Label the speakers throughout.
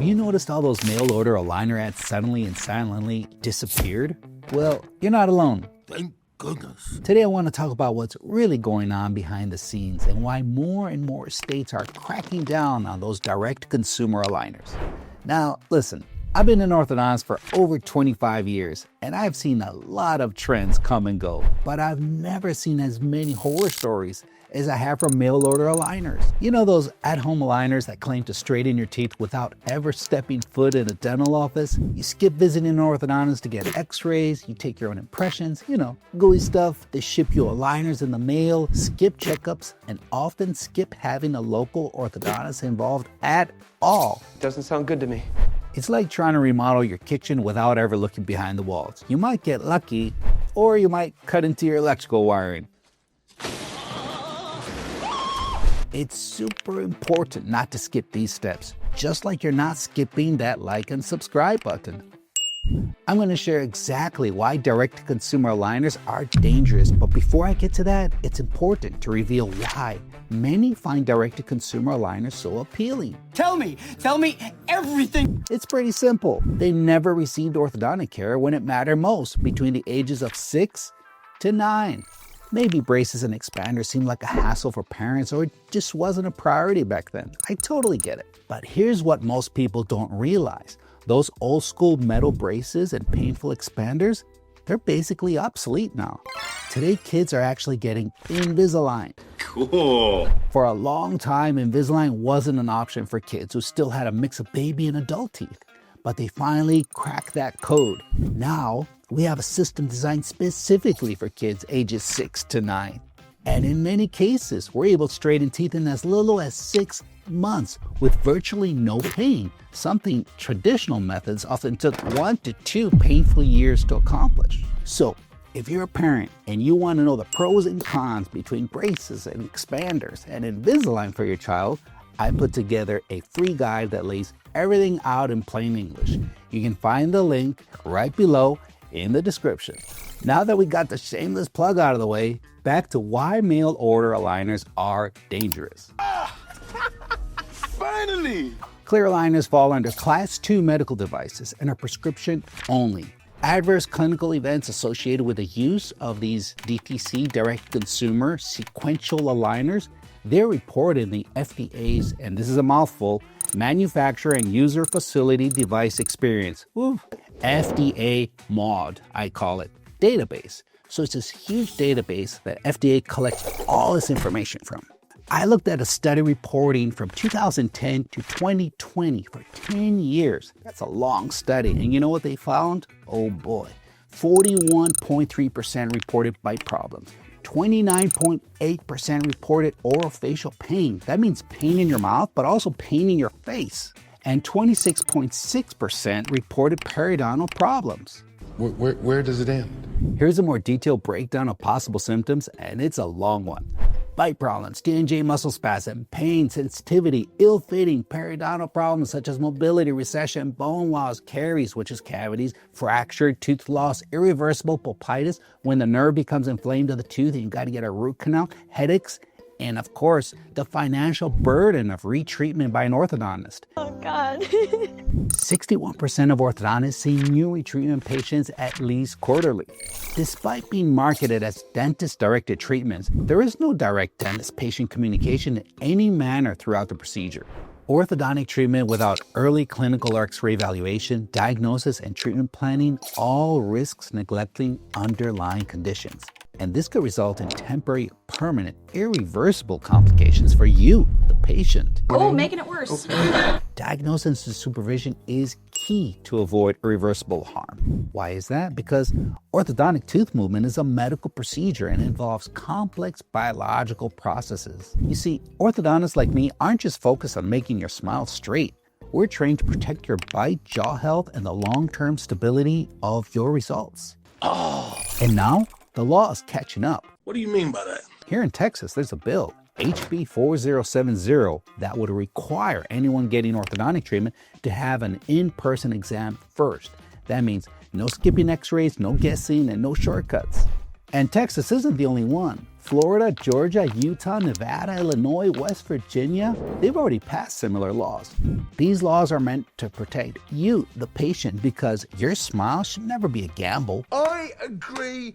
Speaker 1: Have you noticed all those mail order aligner ads suddenly and silently disappeared? Well, you're not alone.
Speaker 2: Thank goodness.
Speaker 1: Today I want to talk about what's really going on behind the scenes and why more and more states are cracking down on those direct-to-consumer aligners. Now, listen, I've been in orthodontics for over 25 years, and I've seen a lot of trends come and go, but I've never seen as many horror stories as I have from mail order aligners. You know those at-home aligners that claim to straighten your teeth without ever stepping foot in a dental office? You skip visiting an orthodontist to get x-rays, you take your own impressions, gooey stuff. They ship you aligners in the mail, skip checkups, and often skip having a local orthodontist involved at all.
Speaker 3: Doesn't sound good to me.
Speaker 1: It's like trying to remodel your kitchen without ever looking behind the walls. You might get lucky, or you might cut into your electrical wiring. It's super important not to skip these steps, just like you're not skipping that like and subscribe button. I'm going to share exactly why direct-to-consumer aligners are dangerous, but before I get to that, it's important to reveal why many find direct-to-consumer aligners so appealing.
Speaker 4: Tell me everything.
Speaker 1: It's pretty simple. They never received orthodontic care when it mattered most, between the ages of 6 to 9. Maybe braces and expanders seemed like a hassle for parents, or it just wasn't a priority back then. I totally get it. But here's what most people don't realize. Those old school metal braces and painful expanders, they're basically obsolete now. Today, kids are actually getting Invisalign.
Speaker 2: Cool.
Speaker 1: For a long time, Invisalign wasn't an option for kids who still had a mix of baby and adult teeth. But they finally cracked that code. Now, we have a system designed specifically for kids ages 6 to 9. And in many cases, we're able to straighten teeth in as little as 6 months with virtually no pain, something traditional methods often took 1 to 2 painful years to accomplish. So, if you're a parent and you want to know the pros and cons between braces and expanders and Invisalign for your child, I put together a free guide that lays everything out in plain English. You can find the link right below in the description. Now that we got the shameless plug out of the way, back to why mail order aligners are dangerous.
Speaker 2: Finally!
Speaker 1: Clear aligners fall under Class 2 medical devices and are prescription only. Adverse clinical events associated with the use of these DTC direct-to-consumer sequential aligners, they're reported in the FDA's, and this is a mouthful, Manufacturer and User Facility Device Experience, FDA MAUD, I call it, database. So it's this huge database that FDA collects all this information from. I looked at a study reporting from 2010 to 2020 for 10 years. That's a long study. And you know what they found? Oh boy, 41.3% reported bite problems. 29.8% reported oral-facial pain. That means pain in your mouth, but also pain in your face. And 26.6% reported periodontal problems.
Speaker 2: Where does it end?
Speaker 1: Here's a more detailed breakdown of possible symptoms, and it's a long one. Bite problems, J&J muscle spasm, pain, sensitivity, ill-fitting, periodontal problems such as mobility, recession, bone loss, caries, which is cavities, fractured tooth loss, irreversible pulpitis, when the nerve becomes inflamed of the tooth and you got to get a root canal, headaches, and of course, the financial burden of retreatment by an orthodontist.
Speaker 5: Oh God.
Speaker 1: 61% of orthodontists see new retreatment patients at least quarterly. Despite being marketed as dentist-directed treatments, there is no direct dentist-patient communication in any manner throughout the procedure. Orthodontic treatment without early clinical X-ray evaluation, diagnosis, and treatment planning all risks neglecting underlying conditions. And this could result in temporary, permanent, irreversible complications for you, the patient.
Speaker 5: Oh, making it worse.
Speaker 1: Diagnosis and supervision is key to avoid irreversible harm. Why is that? Because orthodontic tooth movement is a medical procedure and involves complex biological processes. You see, orthodontists like me aren't just focused on making your smile straight. We're trained to protect your bite, jaw health, and the long-term stability of your results. And now, the law is catching up.
Speaker 2: What do you mean by that?
Speaker 1: Here in Texas, there's a bill, HB 4070, that would require anyone getting orthodontic treatment to have an in-person exam first. That means no skipping x-rays, no guessing, and no shortcuts. And Texas isn't the only one. Florida, Georgia, Utah, Nevada, Illinois, West Virginia, they've already passed similar laws. These laws are meant to protect you, the patient, because your smile should never be a gamble.
Speaker 2: I agree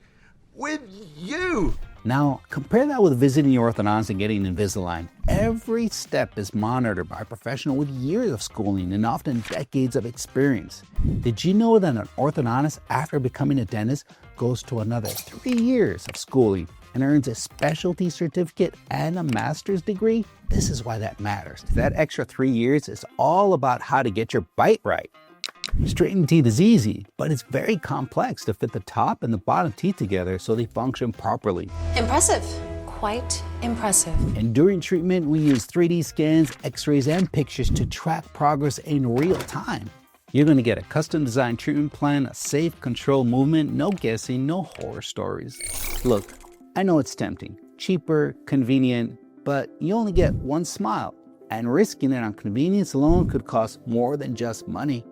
Speaker 2: with you.
Speaker 1: Now, compare that with visiting your orthodontist and getting Invisalign. Every step is monitored by a professional with years of schooling and often decades of experience. Did you know that an orthodontist, after becoming a dentist, goes to another 3 years of schooling and earns a specialty certificate and a master's degree? This is why that matters. That extra 3 years is all about how to get your bite right. Straightening teeth is easy, but it's very complex to fit the top and the bottom teeth together so they function properly.
Speaker 3: Impressive. Quite impressive.
Speaker 1: And during treatment, we use 3D scans, x-rays, and pictures to track progress in real time. You're going to get a custom designed treatment plan, a safe, controlled movement, no guessing, no horror stories. Look, I know it's tempting, cheaper, convenient, but you only get one smile, and risking it on convenience alone could cost more than just money.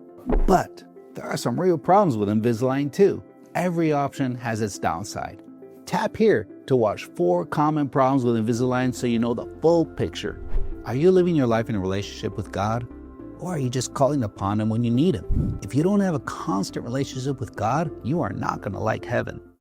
Speaker 1: But there are some real problems with Invisalign too. Every option has its downside. Tap here to watch 4 common problems with Invisalign so you know the full picture. Are you living your life in a relationship with God? Or are you just calling upon Him when you need Him? If you don't have a constant relationship with God, you are not going to like heaven.